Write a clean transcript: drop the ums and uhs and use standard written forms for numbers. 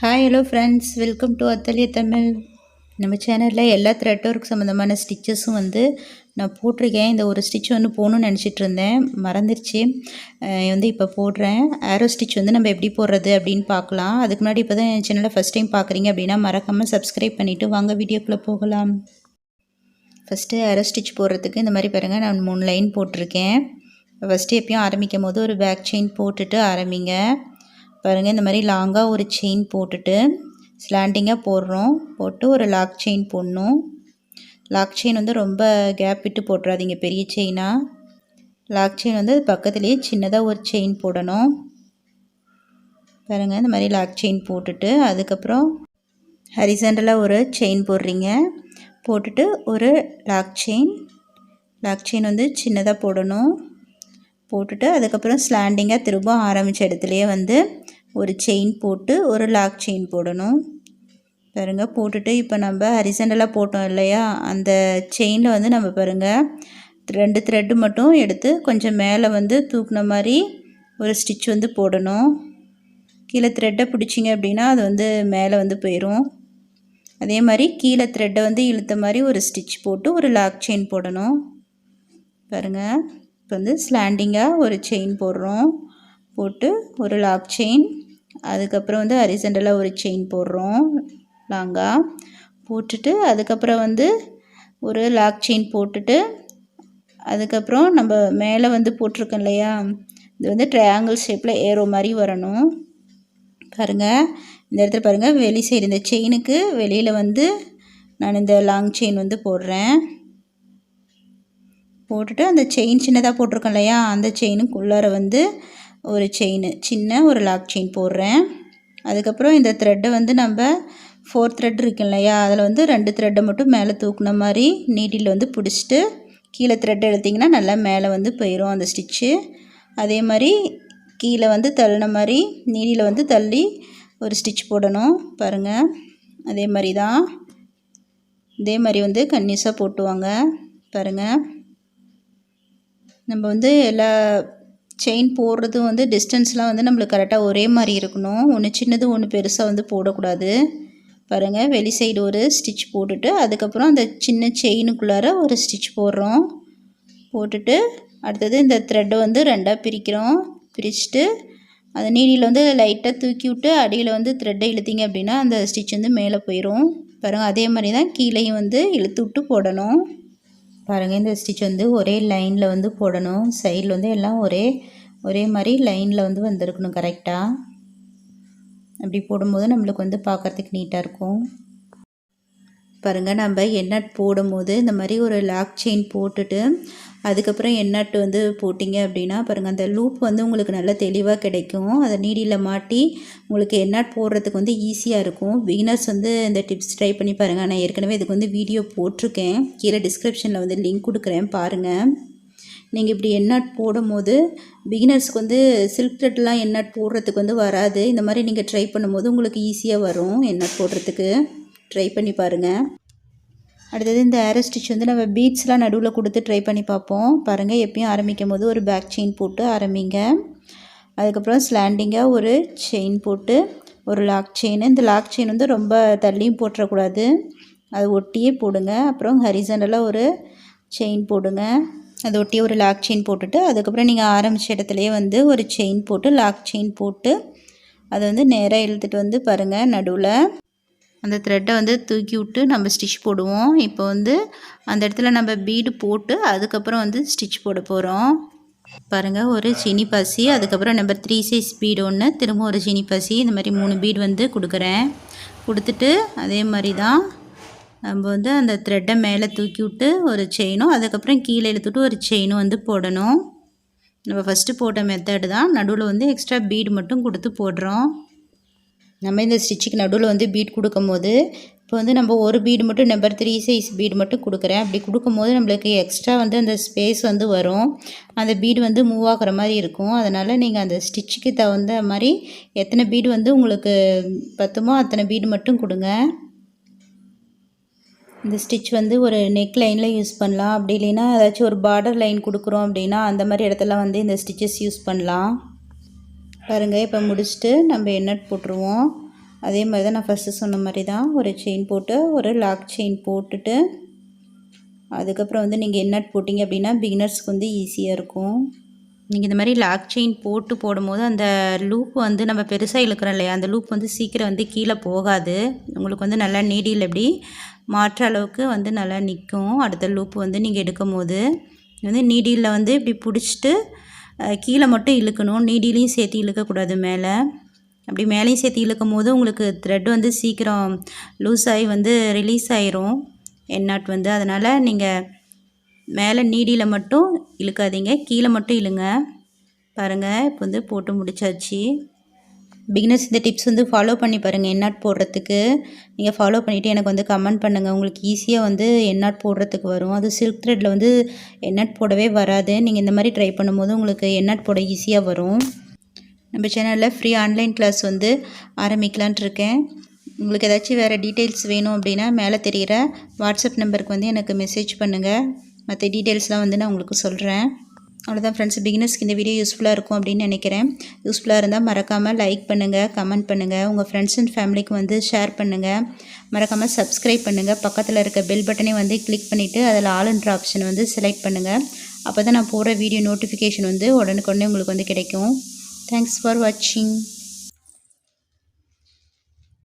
Hi hello friends, welcome to Athalia Tamil. நம்ம சேனலில் எல்லா த்ரெட் ஒர்க் சம்மந்தமான ஸ்டிச்சஸும் நான் போட்டிருக்கேன். இந்த ஒரு ஸ்டிச் போடணும்னு நினச்சிட்டு இருந்தேன், மறந்துருச்சு. இப்போ போடுறேன். ஆரோ ஸ்டிச் நம்ம எப்படி போடுறது அப்படின்னு பார்க்கலாம். அதுக்கு முன்னாடி இப்போ தான் என் சேனலை ஃபஸ்ட் டைம் பார்க்குறீங்க அப்படின்னா மறக்காமல் சப்ஸ்கிரைப் பண்ணிவிட்டு வாங்க வீடியோக்குள்ளே போகலாம். ஃபஸ்ட்டு ஆரோ ஸ்டிச் போடுறதுக்கு இந்த மாதிரி பாருங்கள், நான் 3 லைன் போட்டிருக்கேன். ஃபஸ்ட்டு எப்பயும் ஆரம்பிக்கும் போது ஒரு பேக் செயின் போட்டுட்டு ஆரம்பிங்க. பாருங்கள், இந்த மாதிரி லாங்காக ஒரு செயின் போட்டுட்டு ஸ்லாண்டிங்காக போடுறோம். போட்டு ஒரு லாக் செயின் போடணும். லாக் செயின் ரொம்ப கேப் விட்டு போட்டுறாதீங்க, பெரிய செயினாக. லாக் செயின் அது பக்கத்துலேயே சின்னதாக ஒரு செயின் போடணும். பாருங்கள், இந்த மாதிரி லாக் செயின் போட்டுட்டு அதுக்கப்புறம் ஹரிசாண்டலாக ஒரு செயின் போடுறீங்க. போட்டுட்டு ஒரு லாக் செயின் சின்னதாக போடணும். போட்டுட்டு அதுக்கப்புறம் ஸ்லாண்டிங்காக திரும்ப ஆரம்பித்த இடத்துலையே ஒரு செயின் போட்டு ஒரு லாக் செயின் போடணும். பாருங்கள், போட்டுட்டு இப்போ நம்ம ஹரிசாண்டலாக போட்டோம் இல்லையா, அந்த செயினில் நம்ம பாருங்கள் 2 த்ரெட்டு மட்டும் எடுத்து கொஞ்சம் மேலே தூக்குன மாதிரி ஒரு ஸ்டிச் போடணும். கீழே த்ரெட்டை பிடிச்சிங்க அப்படின்னா அது மேலே போயிடும். அதே மாதிரி கீழே த்ரெட்டை இழுத்த மாதிரி ஒரு ஸ்டிச் போட்டு ஒரு லாக் செயின் போடணும். பாருங்கள், இப்போ ஸ்லாண்டிங்காக ஒரு செயின் போடுறோம். போட்டு ஒரு லாக் செயின், அதுக்கப்புறம் ஹரிசாண்டலாக ஒரு செயின் போடுறோம் லாங்காக. போட்டுட்டு அதுக்கப்புறம் ஒரு லாக் செயின் போட்டுட்டு அதுக்கப்புறம் நம்ம மேலே போட்டிருக்கோம் இல்லையா, இது ட்ரையாங்கிள் ஷேப்பில் ஏரோ மாதிரி வரணும். பாருங்கள், இந்த இடத்துல பாருங்கள், வெளி சைடு இந்த செயினுக்கு வெளியில் நான் இந்த லாங் செயின் போடுறேன். போட்டுட்டு அந்த செயின் சின்னதாக போட்டிருக்கோம் இல்லையா, அந்த செயினுக்குள்ளார ஒரு செயின் சின்ன ஒரு லாக் செயின் போடுறேன். அதுக்கப்புறம் இந்த த்ரெட்டை நம்ம 4 த்ரெட் இருக்கு இல்லையா, அதில் 2 த்ரெட்டை மட்டும் மேலே தூக்குன மாதிரி நீடில் பிடிச்சிட்டு கீழே த்ரெட்டை எடுத்திங்கன்னா நல்லா மேலே போயிடும் அந்த ஸ்டிச்சு. அதே மாதிரி கீழே தள்ளின மாதிரி நீடியில் தள்ளி ஒரு ஸ்டிச் போடணும். பாருங்கள், அதே மாதிரி தான், இதே மாதிரி கன்னியூஸாக போட்டுவாங்க. பாருங்கள், நம்ம எல்லா செயின் போடுறதும் டிஸ்டன்ஸ்லாம் நம்மளுக்கு கரெக்டாக ஒரே மாதிரி இருக்கணும். ஒன்று சின்னது ஒன்று பெருசாக போடக்கூடாது. பாருங்கள், வெளி சைடு ஒரு ஸ்டிச் போட்டுட்டு அதுக்கப்புறம் அந்த சின்ன செயினுக்குள்ளார ஒரு ஸ்டிச் போடுறோம். போட்டுட்டு அடுத்தது இந்த த்ரெட்டை 2ஆக பிரிக்கிறோம். பிரிச்சுட்டு அந்த நீடியில் லைட்டாக தூக்கி விட்டு அடியில் த்ரெட்டை இழுத்திங்க அப்படின்னா அந்த ஸ்டிச் மேலே போயிடும். பாருங்கள், அதே மாதிரி தான் கீழேயும் இழுத்து விட்டு போடணும். பாருங்கள், இந்த ஸ்டிச் ஒரே லைனில் போடணும். சைடில் எல்லாம் ஒரே மாதிரி லைனில் வந்திருக்கணும் கரெக்டாக. அப்படி போடும்போது நம்மளுக்கு பார்க்குறதுக்கு நீட்டாக இருக்கும். பாருங்கள், நம்ம எண்ணட் போடும்போது இந்த மாதிரி ஒரு லாக் செயின் போட்டுட்டு அதுக்கப்புறம் எண்ணட் போட்டிங்க அப்படின்னா பாருங்கள், அந்த லூப் உங்களுக்கு நல்லா தெளிவாக கிடைக்கும். அதை நீடியில் மாட்டி உங்களுக்கு எண்ணட் போடுறதுக்கு ஈஸியாக இருக்கும். பிகினர்ஸ் இந்த டிப்ஸ் ட்ரை பண்ணி பாருங்கள். நான் ஏற்கனவே இதுக்கு வீடியோ போட்டிருக்கேன், கீழே டிஸ்கிரிப்ஷனில் லிங்க் கொடுக்குறேன், பாருங்கள். நீங்கள் இப்படி எண்ணட் போடும்போது பிகினர்ஸ்க்கு சில்க் த்ரெட்லாம் எண்ணட் போடுறதுக்கு வராது. இந்த மாதிரி நீங்கள் ட்ரை பண்ணும்போது உங்களுக்கு ஈஸியாக வரும். எண்ணட் போடுறதுக்கு ட்ரை பண்ணி பாருங்கள். அடுத்தது இந்த ஆரோ ஸ்டிச் நம்ம பீட்ஸ்லாம் நடுவில் கொடுத்து ட்ரை பண்ணி பார்ப்போம். பாருங்கள், எப்பயும் ஆரம்பிக்கும் போது ஒரு பேக் செயின் போட்டு ஆரம்பிங்க. அதுக்கப்புறம் ஸ்லாண்டிங்காக ஒரு செயின் போட்டு ஒரு லாக் செயின். இந்த லாக் செயின் ரொம்ப தள்ளியும் போட்டுறக்கூடாது, அது ஒட்டியே போடுங்க. அப்புறம் ஹரிசாண்டலாக ஒரு செயின் போடுங்க. அதை ஒட்டி ஒரு லாக் செயின் போட்டுட்டு அதுக்கப்புறம் நீங்கள் ஆரம்பித்த இடத்துலையே ஒரு செயின் போட்டு லாக் செயின் போட்டு அதை நேராக இழுத்துட்டு பாருங்கள், நடுவில் அந்த த்ரெட்டை தூக்கி விட்டு நம்ம ஸ்டிச் போடுவோம். இப்போ அந்த இடத்துல நம்ம பீடு போட்டு அதுக்கப்புறம் ஸ்டிச் போட போகிறோம். பாருங்கள், ஒரு சீனி பாசி, அதுக்கப்புறம் நம்பர் 3 சைஸ் பீடு ஒன்று, திரும்ப ஒரு சீனி பாசி, இந்த மாதிரி 3 பீடு கொடுக்குறேன். கொடுத்துட்டு அதே மாதிரி தான் நம்ம அந்த த்ரெட்டை மேலே தூக்கி விட்டு ஒரு செயினும் அதுக்கப்புறம் கீழே இழுத்துட்டு ஒரு செயினும் போடணும். நம்ம ஃபஸ்ட்டு போட்ட மெத்தடு தான். நடுவில் எக்ஸ்ட்ரா பீடு மட்டும் கொடுத்து போடுறோம். நம்ம இந்த ஸ்டிச்சுக்கு நடுவில் பீட் கொடுக்கும்போது இப்போ நம்ம ஒரு பீடு மட்டும் நம்பர் 3 சைஸ் பீடு மட்டும் கொடுக்குறேன். அப்படி கொடுக்கும்போது நம்மளுக்கு எக்ஸ்ட்ரா அந்த ஸ்பேஸ் வரும். அந்த பீடு மூவ் ஆகிற மாதிரி இருக்கும். அதனால் நீங்கள் அந்த ஸ்டிச்சுக்கு தகுந்த மாதிரி எத்தனை பீடு உங்களுக்கு பத்துமோ அத்தனை பீடு மட்டும் கொடுங்க. இந்த ஸ்டிச் ஒரு நெக் லைனில் யூஸ் பண்ணலாம். அப்படி இல்லைன்னா ஏதாச்சும் ஒரு பார்டர் லைன் கொடுக்குறோம் அப்படின்னா அந்த மாதிரி இடத்துல இந்த ஸ்டிச்சஸ் யூஸ் பண்ணலாம். பாருங்கள், இப்போ முடிச்சுட்டு நம்ம எண்ணட் போட்டுருவோம். அதே மாதிரி தான் நான் ஃபஸ்ட்டு சொன்ன மாதிரி தான் ஒரு செயின் போட்டு ஒரு லாக் செயின் போட்டுட்டு அதுக்கப்புறம் வந்து நீங்கள் எண்ணட் போட்டிங்க அப்படின்னா பிகினர்ஸ்க்கு வந்து ஈஸியாக இருக்கும். நீங்கள் இந்த மாதிரி லாக் செயின் போடும்போது அந்த லூப் வந்து நம்ம பெருசாக இழுக்கிறோம் இல்லையா, அந்த லூப் வந்து சீக்கிரம் வந்து கீழே போகாது. உங்களுக்கு வந்து நல்லா நீடியில் எப்படி மாற்ற அளவுக்கு வந்து நல்லா நிற்கும். அடுத்த லூப் வந்து நீங்கள் எடுக்கும் போது வந்து நீடியில் வந்து இப்படி பிடிச்சிட்டு கீழே மட்டும் இழுக்கணும். நீடிலையும் சேர்த்து இழுக்கக்கூடாது மேலே. அப்படி மேலேயும் சேர்த்து இழுக்கும் போது உங்களுக்கு த்ரெட் வந்து சீக்கிரம் லூஸ் ஆகி வந்து ரிலீஸ் ஆயிரும் எண்ணாட் வந்து. அதனால் நீங்கள் மேலே நீடியில் மட்டும் இழுக்காதீங்க, கீழே மட்டும் இழுங்க. பாருங்கள் இப்போ வந்து போட்டு முடிச்சாச்சு. பிகினர்ஸ் இந்த டிப்ஸ் வந்து ஃபாலோ பண்ணி பாருங்கள் எண்ணாட் போடுறதுக்கு. நீங்கள் ஃபாலோ பண்ணிவிட்டு எனக்கு வந்து கமெண்ட் பண்ணுங்கள். உங்களுக்கு ஈஸியாக வந்து எண்ணாட் போடுறதுக்கு வரும். அது சில்க் த்ரெட்டில் வந்து எண்ணாட் போடவே வராது. நீங்கள் இந்த மாதிரி ட்ரை பண்ணும்போது உங்களுக்கு எண்ணாட் போட ஈஸியாக வரும். நம்ம சேனலில் ஃப்ரீ ஆன்லைன் கிளாஸ் வந்து ஆரம்பிக்கலான்ட்டு இருக்கேன். உங்களுக்கு ஏதாச்சும் வேறு டீட்டெயில்ஸ் வேணும் அப்படின்னா மேலே தெரிகிற வாட்ஸ்அப் நம்பருக்கு வந்து எனக்கு மெசேஜ் பண்ணுங்கள். மற்ற டீட்டெயில்ஸ்லாம் வந்து நான் உங்களுக்கு சொல்கிறேன். அவ்வளோதான் ஃப்ரெண்ட்ஸ், பிகினர்ஸ்க்கு இந்த வீடியோ யூஸ்ஃபுல்லாக இருக்கும் அப்படின்னு நினைக்கிறேன். யூஸ்ஃபுல்லாக இருந்தால் மறக்காமல் லைக் பண்ணுங்கள், கமெண்ட் பண்ணுங்கள், உங்கள் ஃப்ரெண்ட்ஸ் அண்ட் ஃபேமிலிக்கு வந்து ஷேர் பண்ணுங்கள். மறக்காமல் சப்ஸ்கிரைப் பண்ணுங்கள். பக்கத்தில் இருக்க பெல் பட்டனை வந்து கிளிக் பண்ணிவிட்டு அதில் ஆல்ன்ற ஆப்ஷன் வந்து செலக்ட் பண்ணுங்கள். அப்போ தான் நான் போடுற வீடியோ நோட்டிஃபிகேஷன் வந்து உடனுக்குடனே உங்களுக்கு வந்து கிடைக்கும். Thanks for watching.